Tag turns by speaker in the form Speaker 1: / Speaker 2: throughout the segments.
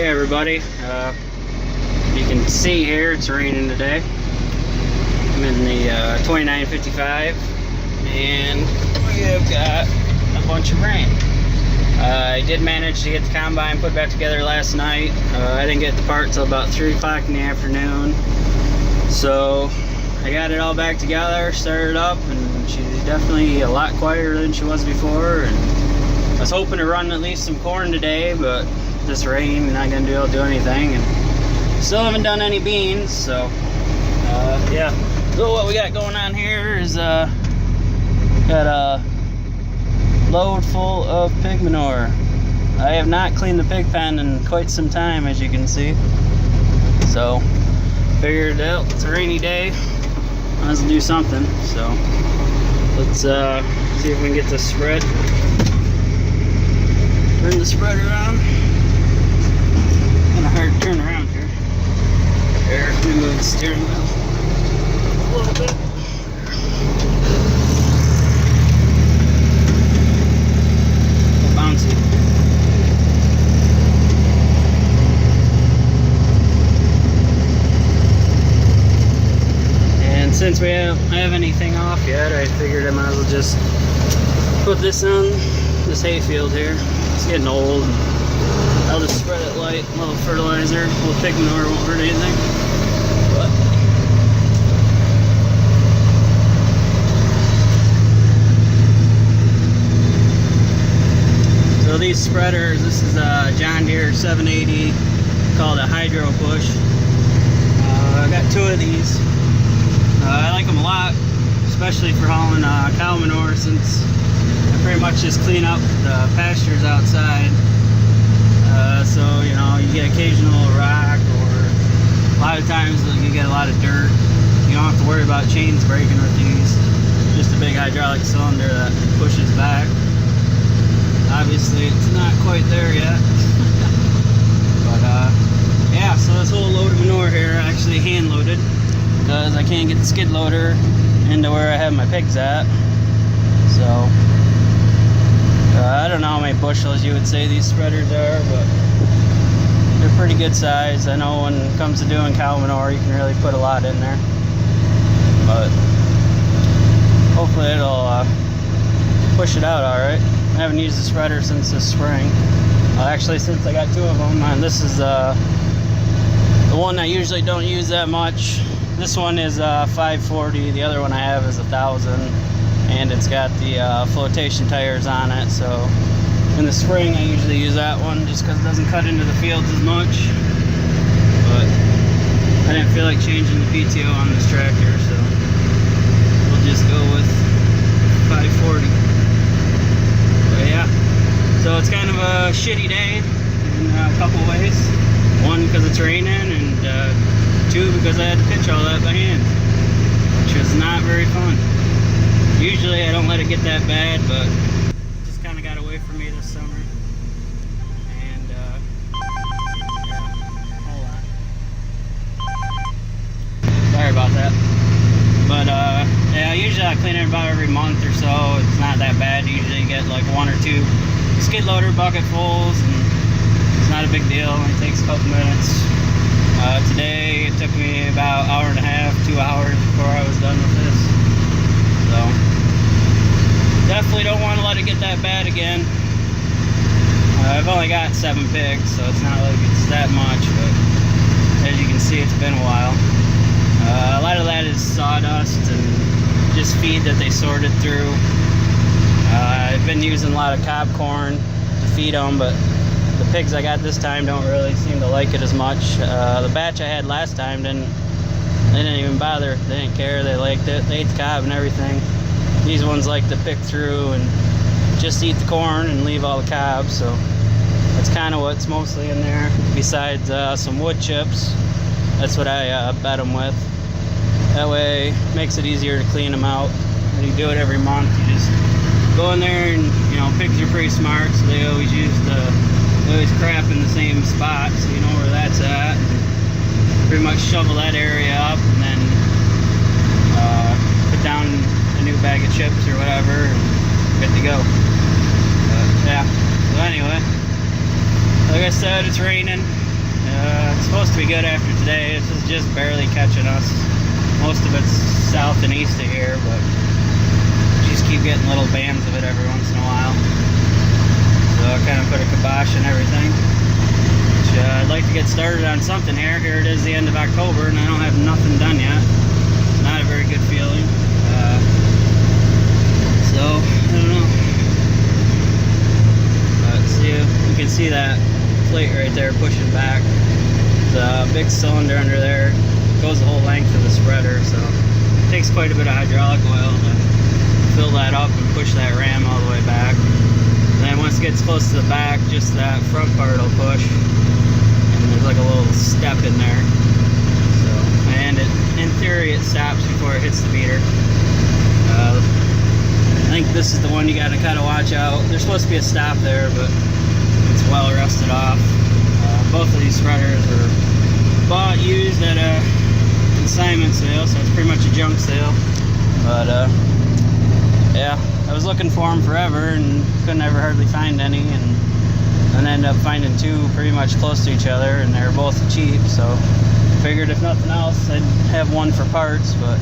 Speaker 1: Hey everybody, you can see here it's raining today. I'm in the 2955 and we have got a bunch of rain. I did manage to get the combine put back together last night. I didn't get the part till about 3 o'clock in the afternoon. So I got it all back together, started up, and she's definitely a lot quieter than she was before. And I was hoping to run at least some corn today, but this rain, not gonna be able to do anything, and still haven't done any beans. So yeah. So what we got going on here is got a load full of pig manure. I have not cleaned the pig pen in quite some time, as you can see. So figured out it's a rainy day, might as well do something. So let's see if we can get this spread. Turn the spread around. Kind of hard to turn around here. There, let me move the steering wheel a little bit. Bouncy. And since I have anything off yet, I figured I might as well just put this on this hayfield here. It's getting old. I'll just spread it light, a little fertilizer, a little pig manure won't hurt anything. But so these spreaders, this is a John Deere 780 called a Hydro Bush. I got 2 of these. I like them a lot, especially for hauling cow manure, since I pretty much just clean up the pastures outside. So, you know, you get occasional rock, or a lot of times you get a lot of dirt. You don't have to worry about chains breaking with these. Just a big hydraulic cylinder that pushes back. Obviously, it's not quite there yet. But, yeah, so this whole load of manure here I actually hand loaded, because I can't get the skid loader into where I have my pigs at. So I don't know how many bushels you would say these spreaders are, but they're pretty good size. I know when it comes to doing cow manure, you can really put a lot in there. But hopefully it'll push it out all right. I haven't used the spreader since this spring. Actually, since I got 2 of them, and this is the one I usually don't use that much. This one is 540. The other one I have is 1,000. And it's got the flotation tires on it, so in the spring I usually use that one just because it doesn't cut into the fields as much. But I didn't feel like changing the PTO on this tractor, so we'll just go with 540. But yeah, so it's kind of a shitty day in a couple ways. 1, because it's raining, and 2, because I had to pitch all that by hand, which was not very fun. Usually I don't let it get that bad, but it just kind of got away from me this summer. And yeah, hold on. Sorry about that. But yeah, usually I clean it about every month or so. It's not that bad. Usually you get like 1 or 2 skid loader bucketfuls, and it's not a big deal. It only takes a couple minutes. Today it took me about 1.5 hours, 2 hours before I was done with this. So definitely don't want to let it get that bad again. I've only got 7 pigs, so it's not like it's that much, but as you can see, it's been a while. A lot of that is sawdust and just feed that they sorted through. I've been using a lot of cob corn to feed them, but the pigs I got this time don't really seem to like it as much. The batch I had last time they didn't even bother. They didn't care. They liked it. They ate the cob and everything. These ones like to pick through and just eat the corn and leave all the cob. So that's kind of what's mostly in there, besides some wood chips. That's what I bed them with. That way it makes it easier to clean them out. When you do it every month, you just go in there, and you know, pigs are pretty smart, so they always crap in the same spot, so you know where that's at. Pretty much shovel that area up, and then put down a new bag of chips or whatever, and good to go. But yeah, so anyway, like I said, it's raining. It's supposed to be good after today. This is just barely catching us. Most of it's south and east of here, but we just keep getting little bands of it every once in a while. So I kind of put a kibosh on everything. Which, I'd like to get started on something here. Here it is, the end of October, and I don't have nothing done yet. It's not a very good feeling. So I don't know. But see, you can see that plate right there pushing back. The big cylinder under there goes the whole length of the spreader, so it takes quite a bit of hydraulic oil to fill that up and push that ram all the way back. And then once it gets close to the back, just that front part will push, and there's like a little step in there. So, and in theory it stops before it hits the beater. I think this is the one you got to kind of watch out. There's supposed to be a stop there, but it's well rusted off. Both of these spreaders were bought used at a consignment sale, so it's pretty much a junk sale. But yeah, I was looking for them forever and couldn't ever hardly find any, and then ended up finding two pretty much close to each other, and they were both cheap, so figured if nothing else I'd have one for parts, but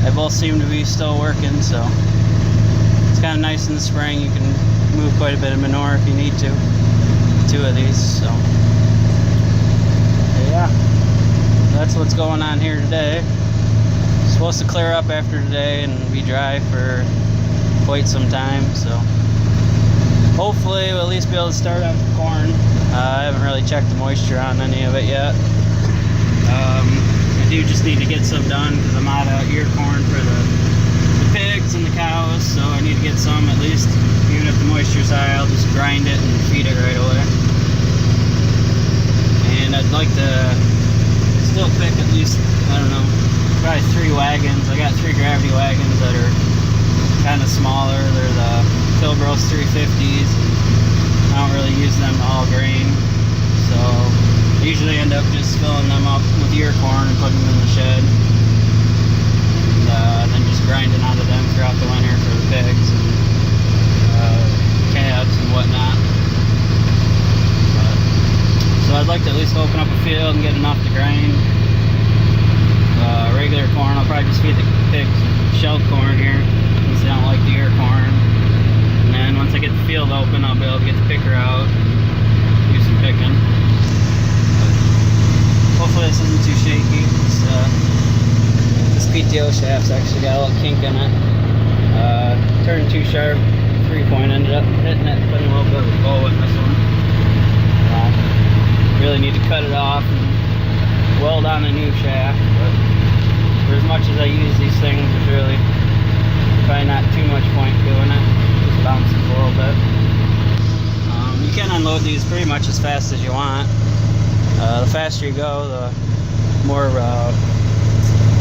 Speaker 1: they both seem to be still working, so it's kind of nice in the spring. You can move quite a bit of manure if you need to. Two of these, so yeah, that's what's going on here today. It's supposed to clear up after today and be dry for quite some time, so hopefully we'll at least be able to start on corn. I haven't really checked the moisture on any of it yet. I do just need to get some done because I'm out of ear corn for the pigs and the cows, so I need to get some at least. Even if the moisture's high, I'll just grind it and feed it right away. And I'd like to still pick at least, I don't know, probably 3 wagons. I got 3 gravity wagons that are kind of smaller. They're the Philbros 350s. I don't really use them to haul grain, so I usually end up just filling them up with ear corn and putting them in the shed. And then just grinding out of them throughout the winter for the pigs and calves and whatnot. So I'd like to at least open up a field and get enough to grind. Regular corn, I'll probably just feed the pigs shelled corn here, since they don't like the ear corn. And then once I get the field open, I'll be able to get the picker out, do some picking. But hopefully this isn't too shaky. This PTO shaft's actually got a little kink in it. Turned too sharp, 3-point, ended up hitting it, putting a little bit of a bow in this one. Really need to cut it off and weld on a new shaft, but for as much as I use these things, there's really probably not too much point doing it. Just bounce it a little bit. You can unload these pretty much as fast as you want. The faster you go, the more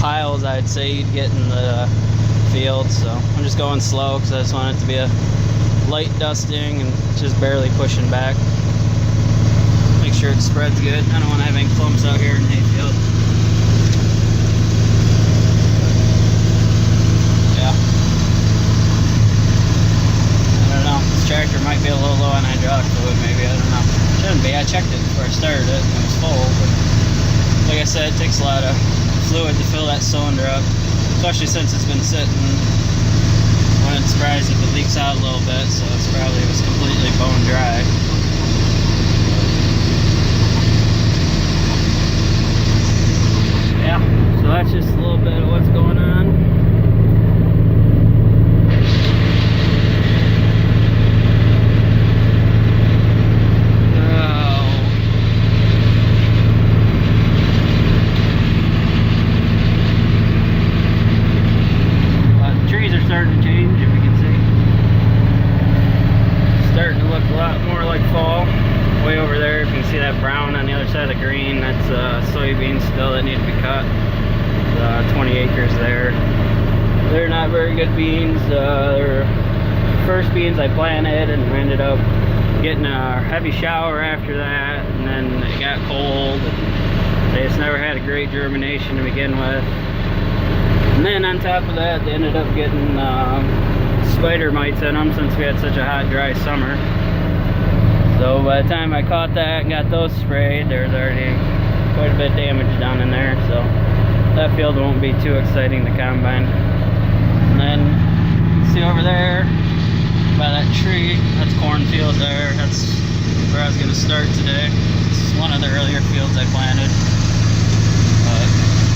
Speaker 1: piles I'd say you'd get in the field, so I'm just going slow because I just want it to be a light dusting and just barely pushing back. Make sure it spreads good. I don't want to have any clumps out here in the hayfield. Yeah. I don't know. This tractor might be a little low on hydraulic fluid, maybe. I don't know. Shouldn't be. I checked it before I started it and it was full. But like I said, it takes a lot of fluid to fill that cylinder up, especially since it's been sitting. I wouldn't surprise if it leaks out a little bit, so it's probably was completely bone dry. Yeah, so that's just a little bit of what's going on. The trees are starting to change, if you can see. Starting to look a lot more like fall. Way over there, if you can see that brown on the other side of the green, that's soybeans still that need to be cut. 20 acres there. They're not very good beans. They're first beans I planted, and we ended up getting a heavy shower after that, and then it got cold. And they just never had a great germination to begin with. And then on top of that, they ended up getting spider mites in them since we had such a hot, dry summer. So by the time I caught that and got those sprayed, there's already quite a bit of damage done in there. So that field won't be too exciting to combine. And then see over there by that tree, that's cornfield there. That's where I was going to start today. It's one of the earlier fields I planted.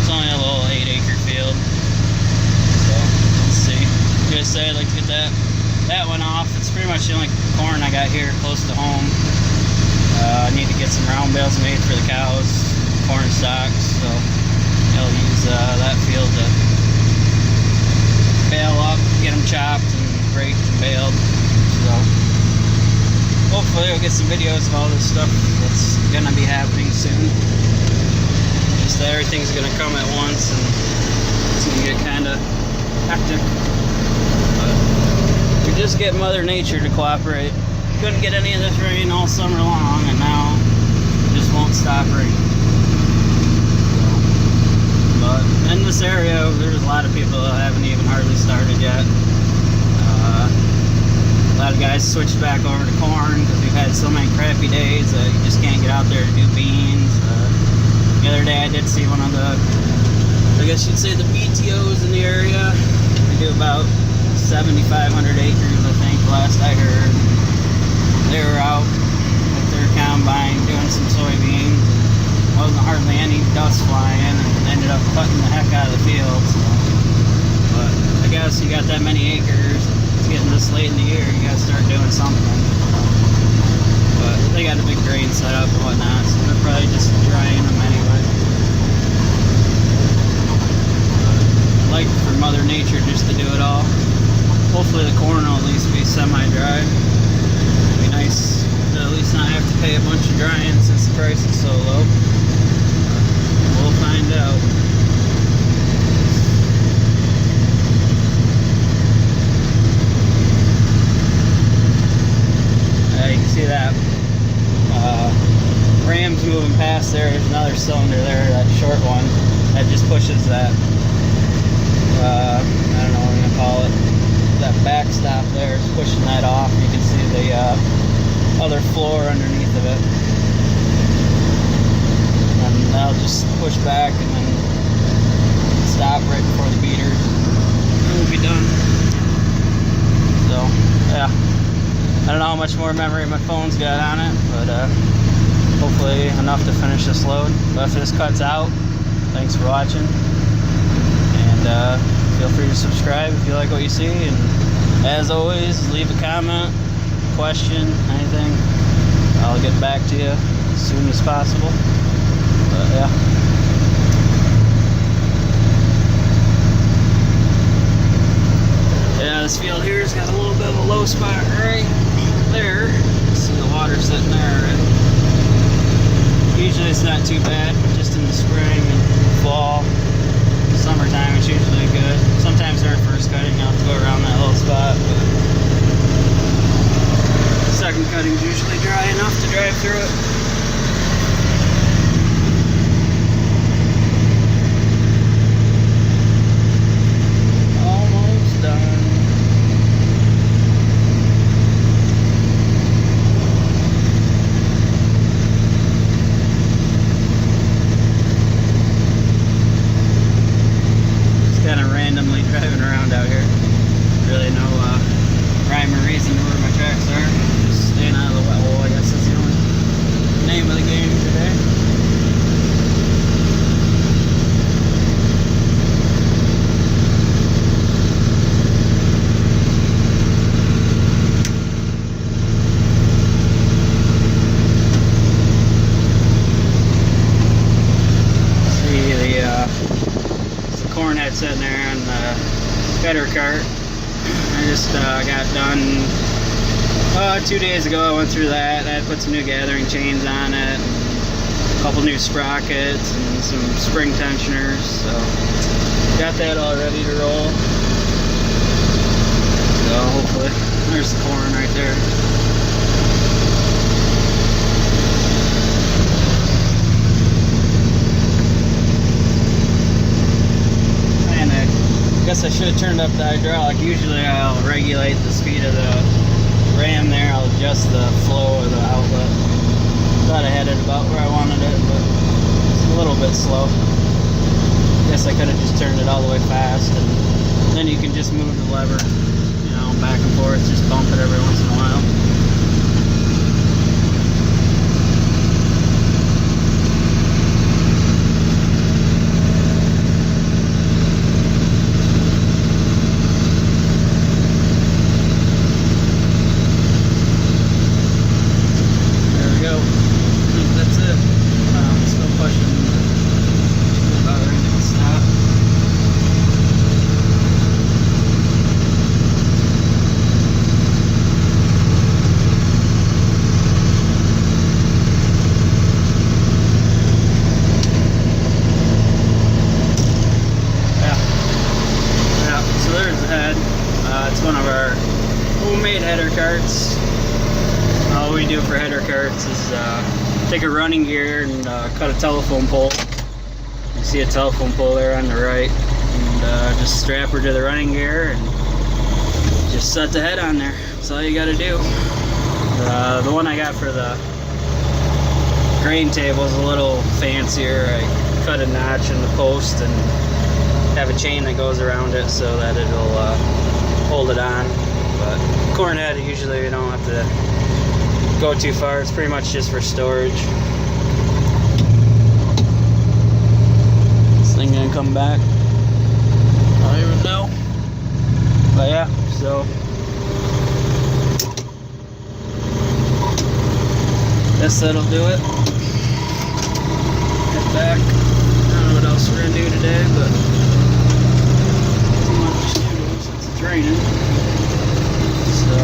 Speaker 1: It's only a little 8-acre field. So let's see. Like I say, I'd like to get that one off. It's pretty much the only corn I got here close to home. I need to get some round bales made for the cows, corn stalks, so I'll use that field to bale up, get them chopped and raked and baled. So hopefully I'll get some videos of all this stuff that's gonna be happening soon. Just that everything's gonna come at once and it's gonna get kind of hectic. But we just get Mother Nature to cooperate. Couldn't get any of this rain all summer long, and now it just won't stop raining. But in this area, there's a lot of people that haven't even hardly started yet. A lot of guys switched back over to corn because we've had so many crappy days that you just can't get out there to do beans. The other day I did see one of the, I guess you'd say the BTOs in the area. They do about 7,500 acres, I think, last I heard. They were out with their combine doing some soybeans. Wasn't hardly any dust flying, and ended up cutting the heck out of the field. So. But I guess you got that many acres, it's getting this late in the year, you gotta start doing something. But they got a big drain set up and whatnot, so they're probably just drying them anyway. I'd like for Mother Nature just to do it all. Hopefully the corn will at least be semi-dry. It'd be nice to at least not have to pay a bunch of drying since the price is so low. We'll find out. You can see that ram's moving past there. There's another cylinder there, that short one, that just pushes that, I don't know what I'm going to call it, that backstop there is pushing that off. You can see the other floor underneath of it. And that'll just push back and then stop right before the beaters. And we'll be done. So, yeah. I don't know how much more memory my phone's got on it, but hopefully enough to finish this load. But if this cuts out, thanks for watching. And feel free to subscribe if you like what you see. And as always, leave a comment, question, anything. I'll get back to you as soon as possible. But yeah. Yeah, this field here's got a little bit of a low spot right there. See the water sitting there already. Usually it's not too bad, just in the spring and fall. Summertime it's usually good. Sometimes during first cutting you'll have to go around that little spot, but second cutting's usually dry enough to drive through it. Almost done. Kind of randomly driving around out here. Really no rhyme or reason to where my tracks are. Just staying out of the wet hole, I guess that's the only name of the game today. Corn head sitting there on the gutter cart. I just got done 2 days ago. I went through that. I had put some new gathering chains on it, a couple new sprockets, and some spring tensioners. So got that all ready to roll. So hopefully, there's the corn right there. I guess I should have turned up the hydraulic. Usually I'll regulate the speed of the ram there, I'll adjust the flow of the outlet. Thought I had it about where I wanted it, but it's a little bit slow. Guess I could have just turned it all the way fast, and then you can just move the lever, you know, back and forth, just bump it every once in a while. It's one of our homemade header carts. All we do for header carts is take a running gear and cut a telephone pole. You see a telephone pole there on the right, and just strap her to the running gear and just set the head on there. That's all you got to do. The one I got for the grain table is a little fancier. I cut a notch in the post and have a chain that goes around it so that it'll hold it on. But corn head, usually you don't have to go too far. It's pretty much just for storage. This thing gonna come back? I don't even know. But yeah, so guess that'll do it. Head back. I don't know what else we're gonna do today, but too much to do since it's raining. So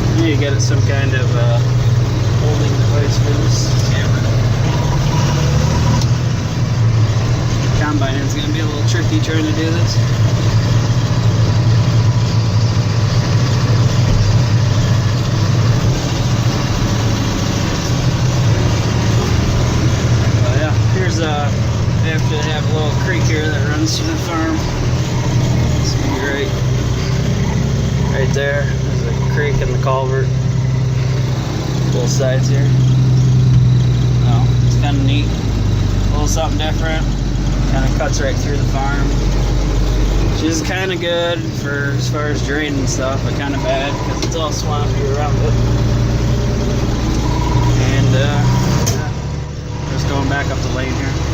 Speaker 1: I need to get it some kind of holding device for this camera. Combine is gonna be a little tricky trying to do this. I have to have a little creek here that runs through the farm. It's gonna be right there. There's a creek and the culvert. Both sides here. Oh, it's kind of neat. A little something different. Kind of cuts right through the farm. Which is kind of good for as far as draining stuff, but kind of bad because it's all swampy around it. And yeah, just going back up the lane here.